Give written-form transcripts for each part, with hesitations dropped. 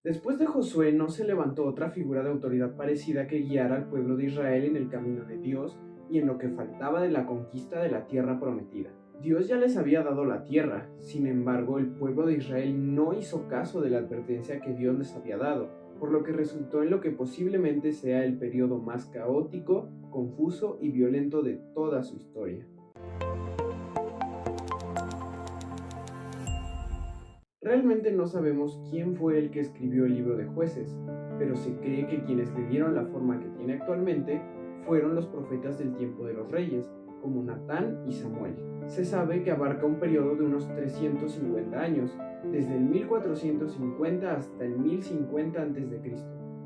Después de Josué no se levantó otra figura de autoridad parecida que guiara al pueblo de Israel en el camino de Dios y en lo que faltaba de la conquista de la tierra prometida. Dios ya les había dado la tierra, sin embargo el pueblo de Israel no hizo caso de la advertencia que Dios les había dado, por lo que resultó en lo que posiblemente sea el periodo más caótico, confuso y violento de toda su historia. Realmente no sabemos quién fue el que escribió el libro de Jueces, pero se cree que quienes le dieron la forma que tiene actualmente fueron los profetas del tiempo de los reyes, como Natán y Samuel. Se sabe que abarca un periodo de unos 350 años, desde el 1450 hasta el 1050 a.C.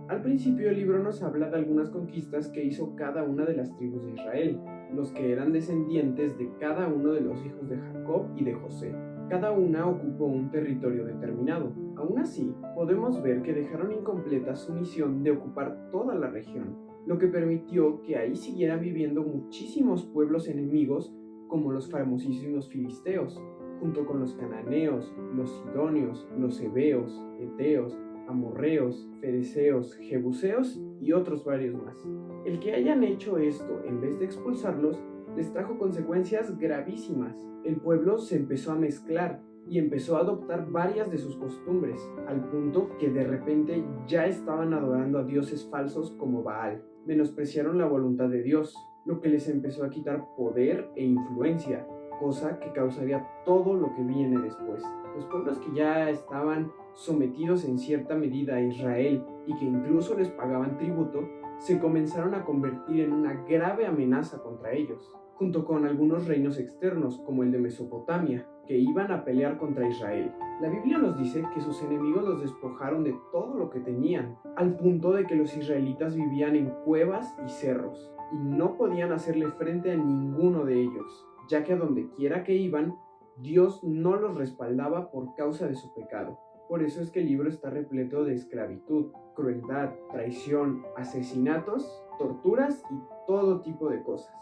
Al principio el libro nos habla de algunas conquistas que hizo cada una de las tribus de Israel, los que eran descendientes de cada uno de los hijos de Jacob y de José. Cada una ocupó un territorio determinado. Aún así, podemos ver que dejaron incompleta su misión de ocupar toda la región, lo que permitió que ahí siguieran viviendo muchísimos pueblos enemigos como los famosísimos filisteos, junto con los cananeos, los sidonios, los heveos, eteos, amorreos, fereceos, jebuseos y otros varios más. El que hayan hecho esto en vez de expulsarlos les trajo consecuencias gravísimas. El pueblo se empezó a mezclar y empezó a adoptar varias de sus costumbres, al punto que de repente ya estaban adorando a dioses falsos como Baal. Menospreciaron la voluntad de Dios, lo que les empezó a quitar poder e influencia, cosa que causaría todo lo que viene después. Los pueblos que ya estaban sometidos en cierta medida a Israel y que incluso les pagaban tributo, se comenzaron a convertir en una grave amenaza contra ellos, junto con algunos reinos externos como el de Mesopotamia, que iban a pelear contra Israel. La Biblia nos dice que sus enemigos los despojaron de todo lo que tenían, al punto de que los israelitas vivían en cuevas y cerros, y no podían hacerle frente a ninguno de ellos, ya que a donde quiera que iban, Dios no los respaldaba por causa de su pecado. Por eso es que el libro está repleto de esclavitud, crueldad, traición, asesinatos, torturas y todo tipo de cosas.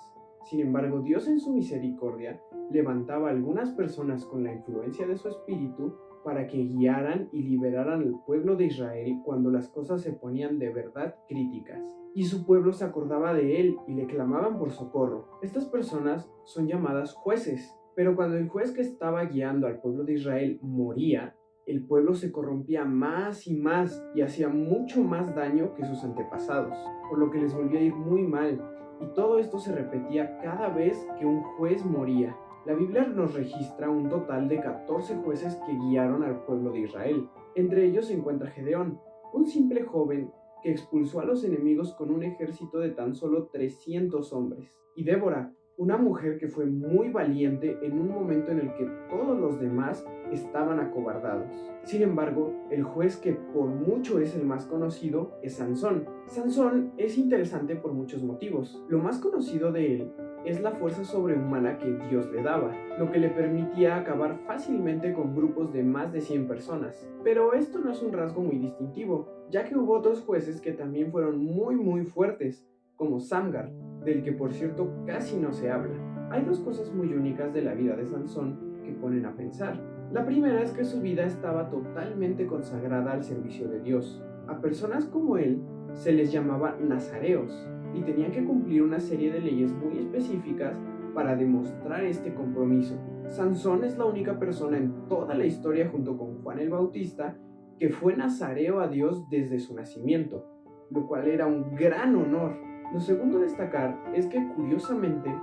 Sin embargo, Dios en su misericordia levantaba a algunas personas con la influencia de su espíritu para que guiaran y liberaran al pueblo de Israel cuando las cosas se ponían de verdad críticas. Y su pueblo se acordaba de él y le clamaban por socorro. Estas personas son llamadas jueces, pero cuando el juez que estaba guiando al pueblo de Israel moría, el pueblo se corrompía más y más y hacía mucho más daño que sus antepasados, por lo que les volvía a ir muy mal, y todo esto se repetía cada vez que un juez moría. La Biblia nos registra un total de 14 jueces que guiaron al pueblo de Israel. Entre ellos se encuentra Gedeón, un simple joven que expulsó a los enemigos con un ejército de tan solo 300 hombres, y Débora, una mujer que fue muy valiente en un momento en el que todos los demás estaban acobardados. Sin embargo, el juez que por mucho es el más conocido es Sansón. Sansón es interesante por muchos motivos. Lo más conocido de él es la fuerza sobrehumana que Dios le daba, lo que le permitía acabar fácilmente con grupos de más de 100 personas. Pero esto no es un rasgo muy distintivo, ya que hubo otros jueces que también fueron muy fuertes, como Samgar, del que por cierto casi no se habla. Hay dos cosas muy únicas de la vida de Sansón que ponen a pensar. La primera es que su vida estaba totalmente consagrada al servicio de Dios. A personas como él se les llamaba nazareos y tenían que cumplir una serie de leyes muy específicas para demostrar este compromiso. Sansón es la única persona en toda la historia junto con Juan el Bautista que fue nazareo a Dios desde su nacimiento, lo cual era un gran honor. Lo segundo a destacar es que curiosamente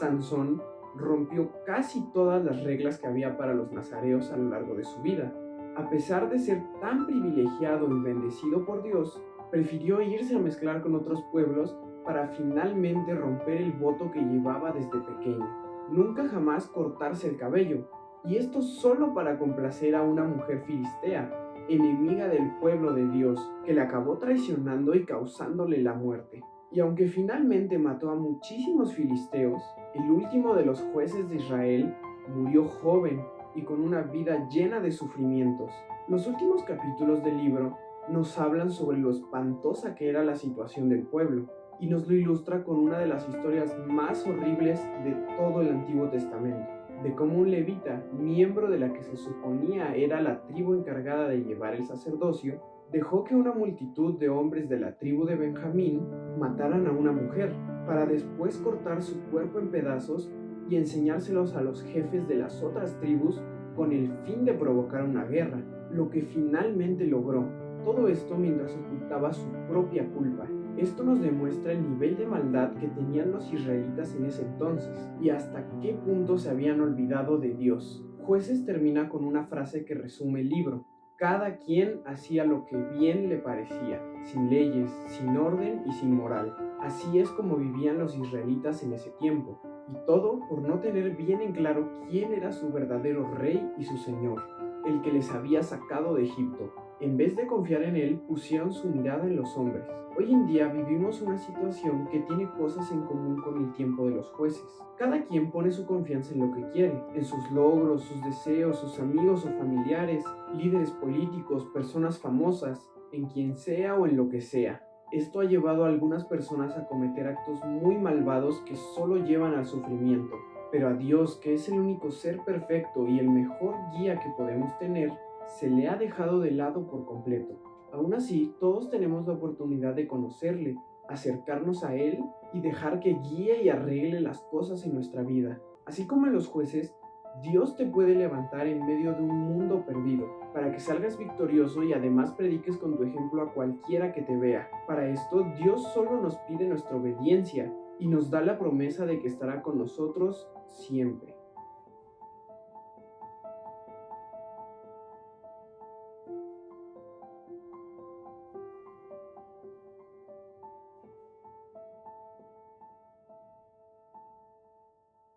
Sansón rompió casi todas las reglas que había para los nazareos a lo largo de su vida. A pesar de ser tan privilegiado y bendecido por Dios, prefirió irse a mezclar con otros pueblos para finalmente romper el voto que llevaba desde pequeño. Nunca jamás cortarse el cabello, y esto solo para complacer a una mujer filistea, enemiga del pueblo de Dios, que le acabó traicionando y causándole la muerte. Y aunque finalmente mató a muchísimos filisteos, el último de los jueces de Israel murió joven y con una vida llena de sufrimientos. Los últimos capítulos del libro nos hablan sobre lo espantosa que era la situación del pueblo y nos lo ilustra con una de las historias más horribles de todo el Antiguo Testamento, de cómo un levita, miembro de la que se suponía era la tribu encargada de llevar el sacerdocio, Dejó que una multitud de hombres de la tribu de Benjamín mataran a una mujer, para después cortar su cuerpo en pedazos y enseñárselos a los jefes de las otras tribus con el fin de provocar una guerra, lo que finalmente logró. Todo esto mientras ocultaba su propia culpa. Esto nos demuestra el nivel de maldad que tenían los israelitas en ese entonces y hasta qué punto se habían olvidado de Dios. Jueces termina con una frase que resume el libro. Cada quien hacía lo que bien le parecía, sin leyes, sin orden y sin moral. Así es como vivían los israelitas en ese tiempo, y todo por no tener bien en claro quién era su verdadero rey y su señor, el que les había sacado de Egipto. En vez de confiar en él, pusieron su mirada en los hombres. Hoy en día vivimos una situación que tiene cosas en común con el tiempo de los jueces. Cada quien pone su confianza en lo que quiere, en sus logros, sus deseos, sus amigos o familiares, líderes políticos, personas famosas, en quien sea o en lo que sea. Esto ha llevado a algunas personas a cometer actos muy malvados que solo llevan al sufrimiento. Pero a Dios, que es el único ser perfecto y el mejor guía que podemos tener, se le ha dejado de lado por completo. Aún así, todos tenemos la oportunidad de conocerle, acercarnos a él y dejar que guíe y arregle las cosas en nuestra vida. Así como en los jueces, Dios te puede levantar en medio de un mundo perdido, para que salgas victorioso y además prediques con tu ejemplo a cualquiera que te vea. Para esto, Dios solo nos pide nuestra obediencia y nos da la promesa de que estará con nosotros siempre.